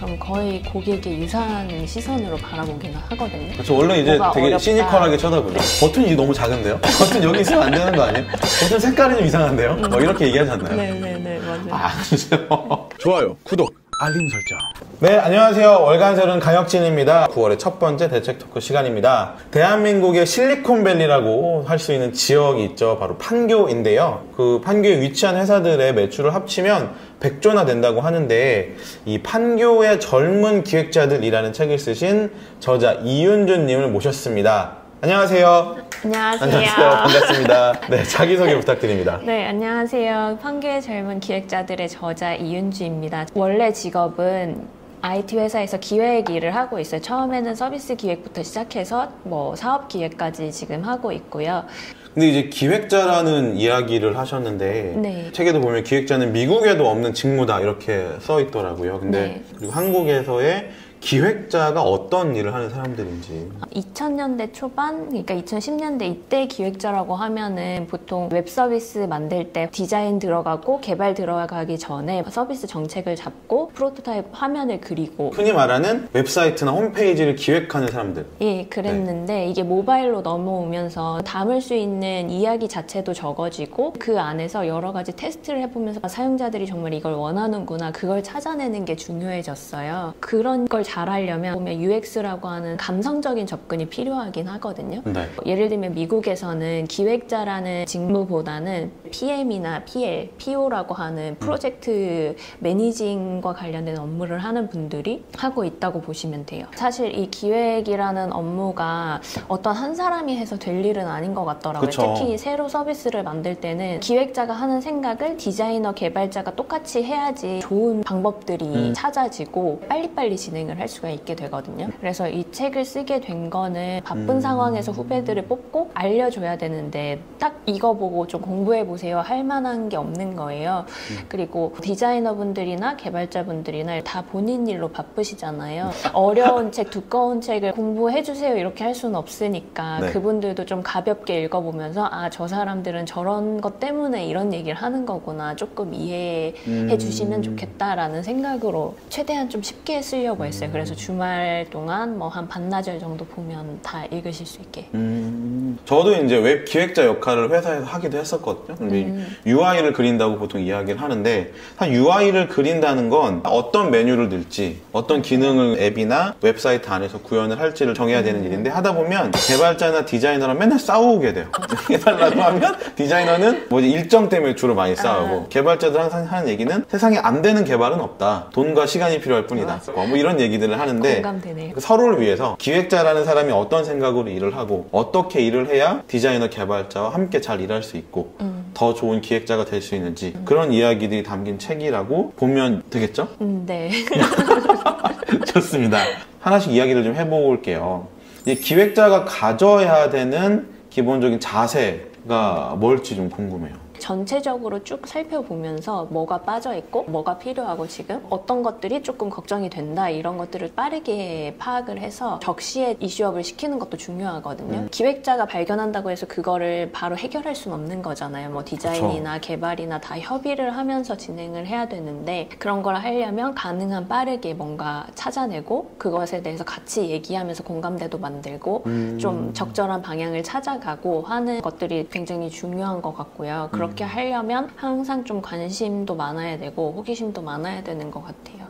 그럼 거의 고객의 유사한 시선으로 바라보기는 하거든요. 그렇죠. 원래 이제 되게 어렵다. 시니컬하게 쳐다보죠. 버튼이 너무 작은데요? 버튼 여기 있으면 안 되는 거 아니에요? 버튼 색깔이 좀 이상한데요? 뭐 이렇게 얘기하지 않나요? 네네네, 맞아요. 아, 진짜요? 좋아요, 구독, 알림 설정. 네, 안녕하세요. 월간설은 강혁진입니다. 9월의 첫 번째 대책 토크 시간입니다. 대한민국의 실리콘밸리라고 할 수 있는 지역이 있죠. 바로 판교인데요. 그 판교에 위치한 회사들의 매출을 합치면 100조나 된다고 하는데, 이 판교의 젊은 기획자들이라는 책을 쓰신 저자 이윤준님을 모셨습니다. 안녕하세요. 안녕하세요. 반갑습니다. 네, 자기소개 부탁드립니다. 네, 안녕하세요. 판교의 젊은 기획자들의 저자 이윤주입니다. 원래 직업은 IT 회사에서 기획 일을 하고 있어요. 처음에는 서비스 기획부터 시작해서 뭐 사업 기획까지 지금 하고 있고요. 근데 이제 기획자라는 이야기를 하셨는데, 네. 책에도 보면 기획자는 미국에도 없는 직무다 이렇게 써 있더라고요. 근데 네. 그리고 한국에서의 기획자가 어떤 일을 하는 사람들인지. 2000년대 초반, 그러니까 2010년대 이때 기획자라고 하면은 보통 웹 서비스 만들 때 디자인 들어가고 개발 들어가기 전에 서비스 정책을 잡고 프로토타입 화면을 그리고, 흔히 말하는 웹사이트나 홈페이지를 기획하는 사람들. 예, 그랬는데 이게 모바일로 넘어오면서 담을 수 있는 이야기 자체도 적어지고 그 안에서 여러 가지 테스트를 해보면서 사용자들이 정말 이걸 원하는구나, 그걸 찾아내는 게 중요해졌어요. 그런 걸 잘하려면 보면 UX라고 하는 감성적인 접근이 필요하긴 하거든요. 네. 예를 들면 미국에서는 기획자라는 직무보다는 PM이나 PL, PO라고 하는 프로젝트 매니징과 관련된 업무를 하는 분들이 하고 있다고 보시면 돼요. 사실 이 기획이라는 업무가 어떤 한 사람이 해서 될 일은 아닌 것 같더라고요. 그쵸. 특히 새로 서비스를 만들 때는 기획자가 하는 생각을 디자이너, 개발자가 똑같이 해야지 좋은 방법들이 찾아지고 빨리빨리 진행을 할 수가 있게 되거든요. 그래서 이 책을 쓰게 된 거는 바쁜 상황에서 후배들을 뽑고 알려줘야 되는데 딱 이거 보고 좀 공부해보세요 할 만한 게 없는 거예요. 그리고 디자이너분들이나 개발자분들이나 다 본인 일로 바쁘시잖아요. 어려운 책, 두꺼운 책을 공부해주세요 이렇게 할 수는 없으니까 네. 그분들도 좀 가볍게 읽어보면서 아, 저 사람들은 저런 것 때문에 이런 얘기를 하는 거구나, 조금 이해해 주시면 좋겠다라는 생각으로 최대한 좀 쉽게 쓰려고 했어요. 그래서 주말 동안 뭐 한 반나절 정도 보면 다 읽으실 수 있게. 저도 이제 웹 기획자 역할을 회사에서 하기도 했었거든요. 근데 UI를 그린다고 보통 이야기를 하는데, 사실 UI를 그린다는 건 어떤 메뉴를 넣을지, 어떤 기능을 앱이나 웹사이트 안에서 구현을 할지를 정해야 되는 일인데, 하다 보면 개발자나 디자이너랑 맨날 싸우게 돼요. 해달라고 하면 디자이너는 뭐지 일정 때문에 주로 많이 싸우고, 개발자들 항상 하는 얘기는 세상에 안 되는 개발은 없다, 돈과 시간이 필요할 뿐이다, 뭐 이런 얘기들을 하는데, 공감되네요. 서로를 위해서 기획자라는 사람이 어떤 생각으로 일을 하고 어떻게 일을 해야 디자이너, 개발자와 함께 잘 일할 수 있고 더 좋은 기획자가 될 수 있는지, 그런 이야기들이 담긴 책이라고 보면 되겠죠? 네. 좋습니다. 하나씩 이야기를 좀 해볼게요. 이 기획자가 가져야 되는 기본적인 자세가 뭘지 좀 궁금해요. 전체적으로 쭉 살펴보면서 뭐가 빠져있고 뭐가 필요하고 지금 어떤 것들이 조금 걱정이 된다, 이런 것들을 빠르게 파악을 해서 적시에 이슈업을 시키는 것도 중요하거든요. 기획자가 발견한다고 해서 그거를 바로 해결할 수는 없는 거잖아요. 뭐 디자인이나 개발이나 다 협의를 하면서 진행을 해야 되는데, 그런 걸 하려면 가능한 빠르게 뭔가 찾아내고 그것에 대해서 같이 얘기하면서 공감대도 만들고 좀 적절한 방향을 찾아가고 하는 것들이 굉장히 중요한 것 같고요. 그렇게 하려면 항상 좀 관심도 많아야 되고 호기심도 많아야 되는 것 같아요.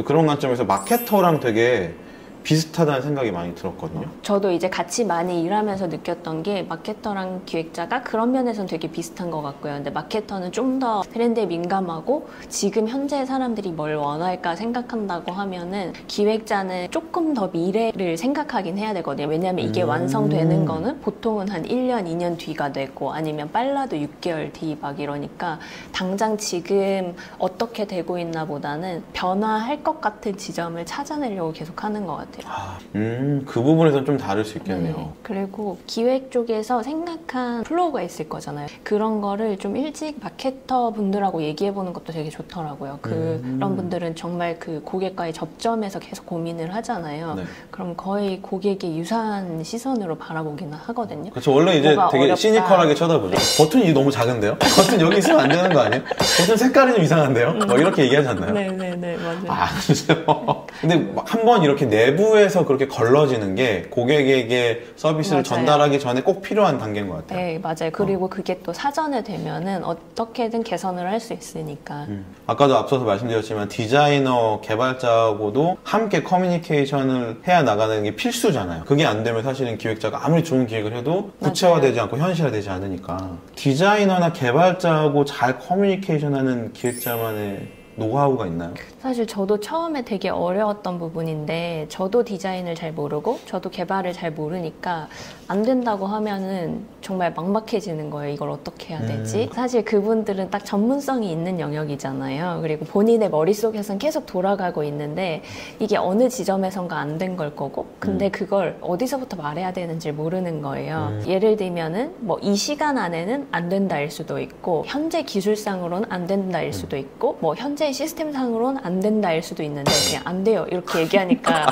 그런 관점에서 마케터랑 되게 비슷하다는 생각이 많이 들었거든요. 저도 이제 같이 많이 일하면서 느꼈던 게 마케터랑 기획자가 그런 면에서는 되게 비슷한 것 같고요. 근데 마케터는 좀 더 트렌드에 민감하고 지금 현재 사람들이 뭘 원할까 생각한다고 하면은 기획자는 조금 더 미래를 생각하긴 해야 되거든요. 왜냐하면 이게 완성되는 거는 보통은 한 1년, 2년 뒤가 되고 아니면 빨라도 6개월 뒤 막 이러니까 당장 지금 어떻게 되고 있나 보다는 변화할 것 같은 지점을 찾아내려고 계속 하는 것 같아요. 같아요. 그 부분에서는 좀 다를 수 있겠네요. 네. 그리고 기획 쪽에서 생각한 플로우가 있을 거잖아요. 그런 거를 좀 일찍 마케터 분들하고 얘기해보는 것도 되게 좋더라고요. 그런 분들은 정말 그 고객과의 접점에서 계속 고민을 하잖아요. 네. 그럼 거의 고객의 유사한 시선으로 바라보기는 하거든요. 그렇죠. 원래 이제 되게 어렵다. 시니컬하게 쳐다보죠. 버튼이 너무 작은데요? 버튼 여기 있으면 안 되는 거 아니에요? 버튼 색깔이 좀 이상한데요? 뭐 이렇게 얘기하지 않나요? 네네네, 맞아요. 아, 진짜요? 근데 한번 이렇게 내부에서 그렇게 걸러지는 게 고객에게 서비스를 맞아요. 전달하기 전에 꼭 필요한 단계인 것 같아요. 네, 맞아요. 그리고 그게 또 사전에 되면은 어떻게든 개선을 할 수 있으니까. 아까도 앞서서 말씀드렸지만 디자이너, 개발자하고도 함께 커뮤니케이션을 해야 나가는 게 필수잖아요. 그게 안 되면 사실은 기획자가 아무리 좋은 기획을 해도 구체화되지 않고 현실화되지 않으니까. 디자이너나 개발자하고 잘 커뮤니케이션하는 기획자만의 노하우가 있나요? 사실 저도 처음에 되게 어려웠던 부분인데 저도 디자인을 잘 모르고 저도 개발을 잘 모르니까 안 된다고 하면은 정말 막막해지는 거예요. 이걸 어떻게 해야 되지? 사실 그분들은 딱 전문성이 있는 영역이잖아요. 그리고 본인의 머릿속에선 계속 돌아가고 있는데 이게 어느 지점에선가 안 된 걸 거고 근데 그걸 어디서부터 말해야 되는지 모르는 거예요. 예를 들면은 뭐 이 시간 안에는 안 된다일 수도 있고 현재 기술상으로는 안 된다일 수도 있고 뭐 현재 시스템상으로는 안 된다일 수도 있는데 그냥 안 돼요 이렇게 얘기하니까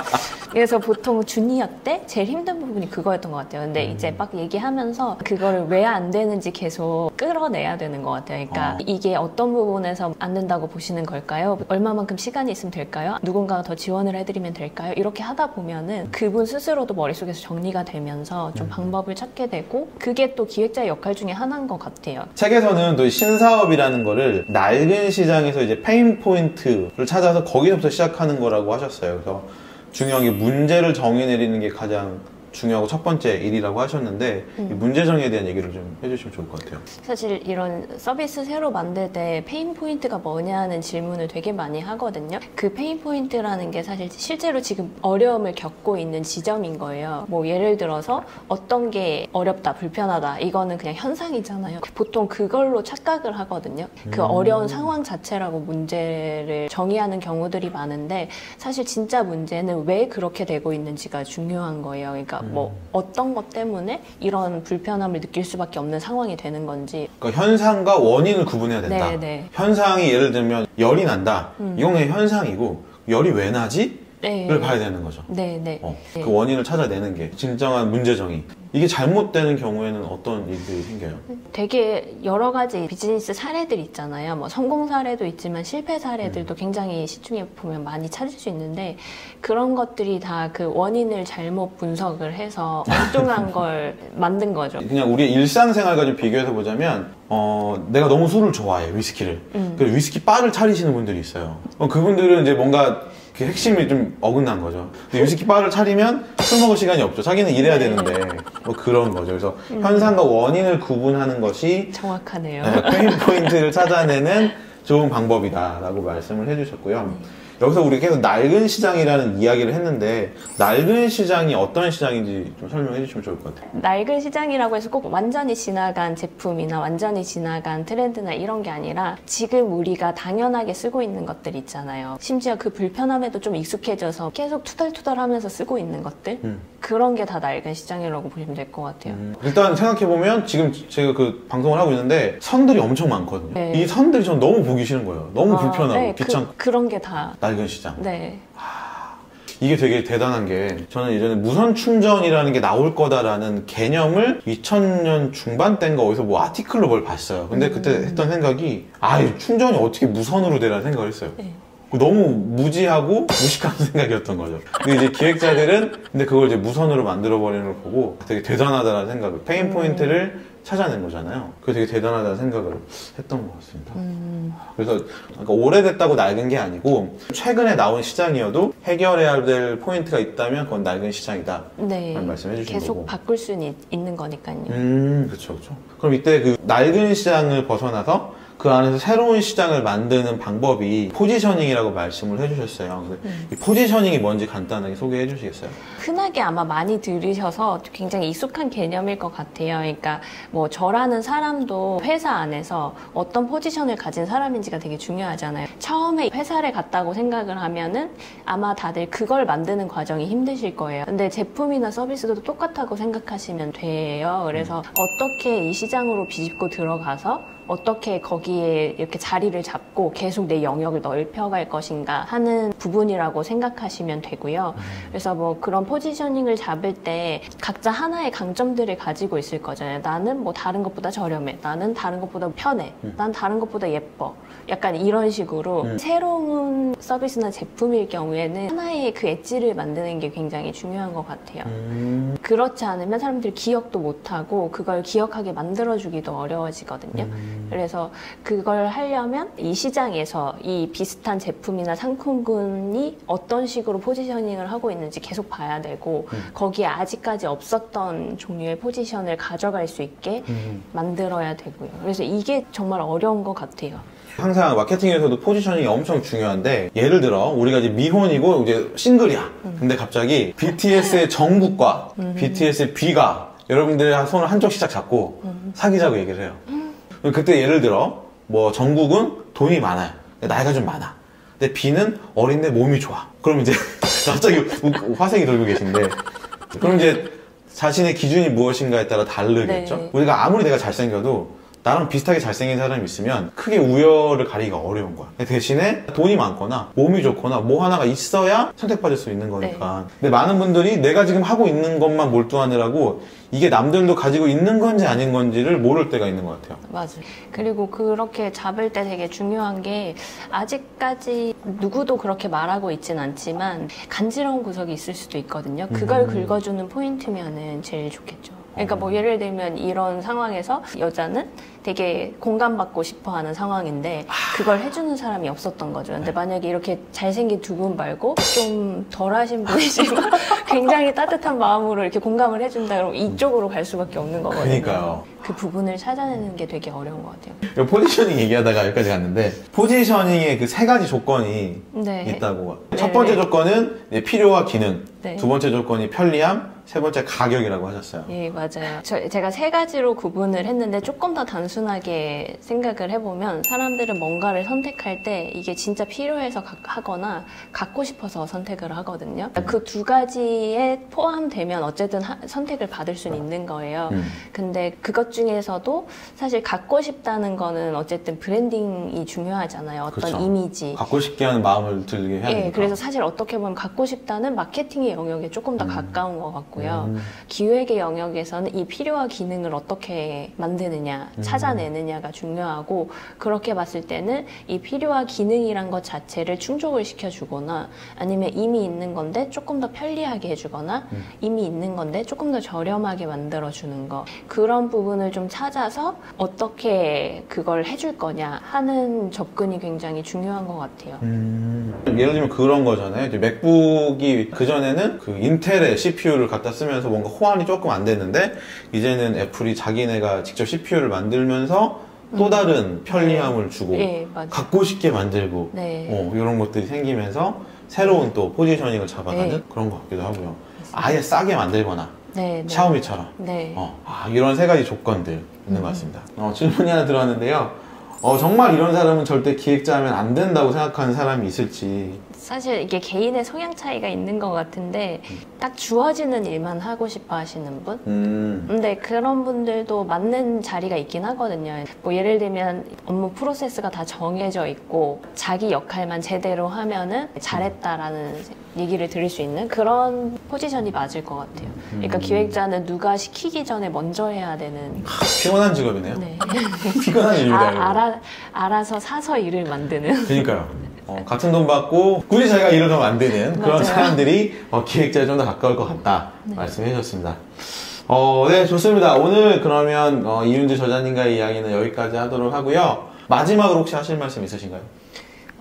그래서 보통 주니어 때 제일 힘든 부분이 그거였던 것 같아요. 근데 이제 막 얘기하면서 그거를 왜 안 되는지 계속 끌어내야 되는 것 같아요. 그러니까 이게 어떤 부분에서 안 된다고 보시는 걸까요? 얼마만큼 시간이 있으면 될까요? 누군가가 더 지원을 해드리면 될까요? 이렇게 하다 보면은 그분 스스로도 머릿속에서 정리가 되면서 좀 방법을 찾게 되고 그게 또 기획자의 역할 중에 하나인 것 같아요. 책에서는 또 신사업이라는 거를 낡은 시장에서 이제 페인 포인트를 찾아서 거기서부터 시작하는 거라고 하셨어요. 그래서 중요한 게 문제를 정의 내리는 게 가장 중요하고 첫 번째 일이라고 하셨는데 이 문제 정의에 대한 얘기를 좀 해주시면 좋을 것 같아요. 사실 이런 서비스 새로 만들 때 페인 포인트가 뭐냐는 질문을 되게 많이 하거든요. 그 페인 포인트라는 게 사실 실제로 지금 어려움을 겪고 있는 지점인 거예요. 뭐 예를 들어서 어떤 게 어렵다, 불편하다 이거는 그냥 현상이잖아요. 보통 그걸로 착각을 하거든요. 그 어려운 상황 자체라고 문제를 정의하는 경우들이 많은데 사실 진짜 문제는 왜 그렇게 되고 있는지가 중요한 거예요. 그러니까 뭐 어떤 것 때문에 이런 불편함을 느낄 수밖에 없는 상황이 되는 건지. 그러니까 현상과 원인을 구분해야 된다. 네네. 현상이 예를 들면 열이 난다. 이건 그냥 현상이고 열이 왜 나지? 네. 를 봐야 되는 거죠. 네네. 네. 그 원인을 찾아내는 게 진정한 문제 정의. 이게 잘못되는 경우에는 어떤 일들이 생겨요? 되게 여러 가지 비즈니스 사례들 있잖아요. 뭐 성공 사례도 있지만 실패 사례들도 굉장히 시중에 보면 많이 찾을 수 있는데 그런 것들이 다 그 원인을 잘못 분석을 해서 엉뚱한 걸 만든 거죠. 그냥 우리 일상생활과 좀 비교해서 보자면 내가 너무 술을 좋아해, 위스키를. 그래서 위스키 바를 차리시는 분들이 있어요. 그분들은 이제 뭔가 그 핵심이 좀 어긋난 거죠. 근데 위스키 바를 차리면 술 먹을 시간이 없죠. 자기는 일해야 되는데 뭐 그런 거죠. 그래서 현상과 원인을 구분하는 것이 정확하네요. 페인 포인트를 찾아내는 좋은 방법이다라고 말씀을 해주셨고요. 여기서 우리 계속 낡은 시장이라는 이야기를 했는데 낡은 시장이 어떤 시장인지 좀 설명해 주시면 좋을 것 같아요. 낡은 시장이라고 해서 꼭 완전히 지나간 제품이나 완전히 지나간 트렌드나 이런 게 아니라 지금 우리가 당연하게 쓰고 있는 것들 있잖아요. 심지어 그 불편함에도 좀 익숙해져서 계속 투덜투덜하면서 쓰고 있는 것들 그런 게 다 낡은 시장이라고 보시면 될 것 같아요. 일단 생각해보면 지금 제가 그 방송을 하고 있는데 선들이 엄청 많거든요. 네. 이 선들이 저는 너무 보기 싫은 거예요. 너무 불편하고 네, 귀찮고. 그런 게 다. 낡은 시장. 네. 이게 되게 대단한 게 저는 예전에 무선 충전이라는 게 나올 거다라는 개념을 2000년 중반 때인가 어디서 뭐 아티클로 뭘 봤어요. 근데 그때 했던 생각이 충전이 어떻게 무선으로 되라는 생각을 했어요. 네. 너무 무지하고 무식한 생각이었던 거죠. 근데 이제 기획자들은 근데 그걸 이제 무선으로 만들어버리는 걸 보고 되게 대단하다는 생각을, 페인 포인트를 찾아낸 거잖아요. 그래서 되게 대단하다는 생각을 했던 것 같습니다. 그래서 그러니까 오래됐다고 낡은 게 아니고 최근에 나온 시장이어도 해결해야 될 포인트가 있다면 그건 낡은 시장이다. 네. 라는 말씀해 주신 계속 거고. 바꿀 수는 있는 거니까요. 그렇죠, 그렇죠. 그럼 이때 그 낡은 시장을 벗어나서 그 안에서 새로운 시장을 만드는 방법이 포지셔닝이라고 말씀을 해주셨어요. 이 포지셔닝이 뭔지 간단하게 소개해 주시겠어요? 흔하게 아마 많이 들으셔서 굉장히 익숙한 개념일 것 같아요. 그러니까 뭐 저라는 사람도 회사 안에서 어떤 포지션을 가진 사람인지가 되게 중요하잖아요. 처음에 회사를 갔다고 생각을 하면은 아마 다들 그걸 만드는 과정이 힘드실 거예요. 근데 제품이나 서비스도 똑같다고 생각하시면 돼요. 그래서 어떻게 이 시장으로 비집고 들어가서 어떻게 거기에 이렇게 자리를 잡고 계속 내 영역을 넓혀갈 것인가 하는 부분이라고 생각하시면 되고요. 그래서 뭐 그런 포지셔닝을 잡을 때 각자 하나의 강점들을 가지고 있을 거잖아요. 나는 뭐 다른 것보다 저렴해. 나는 다른 것보다 편해. 난 다른 것보다 예뻐. 약간 이런 식으로 새로운 서비스나 제품일 경우에는 하나의 그 엣지를 만드는 게 굉장히 중요한 것 같아요. 그렇지 않으면 사람들이 기억도 못하고 그걸 기억하게 만들어주기도 어려워지거든요. 그래서 그걸 하려면 이 시장에서 이 비슷한 제품이나 상품군이 어떤 식으로 포지셔닝을 하고 있는지 계속 봐야 되고 거기에 아직까지 없었던 종류의 포지션을 가져갈 수 있게 만들어야 되고요. 그래서 이게 정말 어려운 것 같아요. 항상 마케팅에서도 포지셔닝이 엄청 중요한데 예를 들어 우리가 이제 미혼이고 이제 싱글이야. 근데 갑자기 BTS의 정국과 BTS의 B가 여러분들의 손을 한쪽 시작 잡고 사귀자고 얘기를 해요. 그때 예를 들어 뭐 정국은 돈이 많아요. 나이가 좀 많아. 근데 B는 어린데 몸이 좋아. 그럼 이제 갑자기 화색이 돌고 계신데 그럼 이제 자신의 기준이 무엇인가에 따라 다르겠죠. 네. 우리가 아무리 내가 잘생겨도 나랑 비슷하게 잘생긴 사람이 있으면 크게 우열을 가리기가 어려운 거야. 대신에 돈이 많거나 몸이 좋거나 뭐 하나가 있어야 선택받을 수 있는 거니까. 네. 근데 많은 분들이 내가 지금 하고 있는 것만 몰두하느라고 이게 남들도 가지고 있는 건지 아닌 건지를 모를 때가 있는 것 같아요. 맞아요. 그리고 그렇게 잡을 때 되게 중요한 게 아직까지 누구도 그렇게 말하고 있진 않지만 간지러운 구석이 있을 수도 있거든요. 그걸 긁어주는 포인트면은 제일 좋겠죠. 그러니까 뭐 예를 들면 이런 상황에서 여자는 되게 공감받고 싶어 하는 상황인데 그걸 해주는 사람이 없었던 거죠. 근데 만약에 이렇게 잘생긴 두 분 말고 좀 덜하신 분이지만 굉장히 따뜻한 마음으로 이렇게 공감을 해준다 그러면 이쪽으로 갈 수밖에 없는 거거든요. 그러니까요. 그 부분을 찾아내는 게 되게 어려운 것 같아요. 포지셔닝 얘기하다가 여기까지 갔는데 포지셔닝에 그 세 가지 조건이 네. 있다고. 네. 첫 번째 조건은 필요와 기능, 네. 두 번째 조건이 편리함, 세 번째 가격이라고 하셨어요. 예, 맞아요. 제가 세 가지로 구분을 했는데 조금 더 단순하게 생각을 해보면 사람들은 뭔가를 선택할 때 이게 진짜 필요해서 하거나 갖고 싶어서 선택을 하거든요. 그 두 가지에 포함되면 어쨌든 선택을 받을 수는 있는 거예요. 근데 그것 중에서도 사실 갖고 싶다는 거는 어쨌든 브랜딩이 중요하잖아요. 어떤 그렇죠. 이미지. 갖고 싶게 하는 마음을 들게 해야 되니까. 예, 그래서 사실 어떻게 보면 갖고 싶다는 마케팅의 영역에 조금 더 가까운 것 같고요. 기획의 영역에서는 이 필요와 기능을 어떻게 만드느냐, 찾아내느냐가 중요하고 그렇게 봤을 때는 이 필요와 기능이란 것 자체를 충족을 시켜주거나 아니면 이미 있는 건데 조금 더 편리하게 해주거나 이미 있는 건데 조금 더 저렴하게 만들어주는 거 그런 부분을 좀 찾아서 어떻게 그걸 해줄 거냐 하는 접근이 굉장히 중요한 것 같아요. 예를 들면 그런 거잖아요. 이제 맥북이 그전에는 그 인텔의 CPU를 갖다 쓰면서 뭔가 호환이 조금 안 됐는데 이제는 애플이 자기네가 직접 CPU를 만들면서 또 다른 편리함을 주고 네, 맞아요. 갖고 싶게 만들고 네. 이런 것들이 생기면서 새로운 또 포지셔닝을 잡아가는 네. 그런 것 같기도 하고요. 아예 싸게 만들거나 네, 네. 샤오미처럼 네. 이런 세 가지 조건들 있는 것 같습니다. 질문이 하나 들어왔는데요. 정말 이런 사람은 절대 기획자하면 안 된다고 생각하는 사람이 있을지. 사실 이게 개인의 성향 차이가 있는 것 같은데 딱 주어지는 일만 하고 싶어 하시는 분? 근데 그런 분들도 맞는 자리가 있긴 하거든요. 뭐 예를 들면 업무 프로세스가 다 정해져 있고 자기 역할만 제대로 하면은 잘했다라는 얘기를 들을 수 있는 그런 포지션이 맞을 것 같아요. 그러니까 기획자는 누가 시키기 전에 먼저 해야 되는 피곤한 직업이네요. 네. 피곤한 일입니다. 이거. 알아서 사서 일을 만드는. 그러니까요. 같은 돈 받고 굳이 자기가 일을 더 만드는 그런 맞아요. 사람들이 기획자에 좀 더 가까울 것 같다 말씀해 주셨습니다. 네, 좋습니다. 오늘 그러면 이윤주 저자님과의 이야기는 여기까지 하도록 하고요. 마지막으로 혹시 하실 말씀 있으신가요?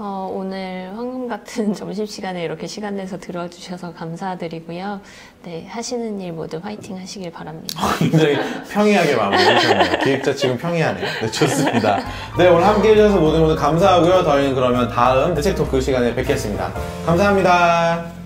오늘 황금 같은 점심시간에 이렇게 시간 내서 들어주셔서 감사드리고요. 네, 하시는 일 모두 화이팅 하시길 바랍니다. 굉장히 평이하게 마무리해주셨네요. 기획자 지금 평이하네요. 네, 좋습니다. 네, 오늘 함께 해주셔서 모두 감사하고요. 저희는 그러면 다음 대책 토크 시간에 뵙겠습니다. 감사합니다.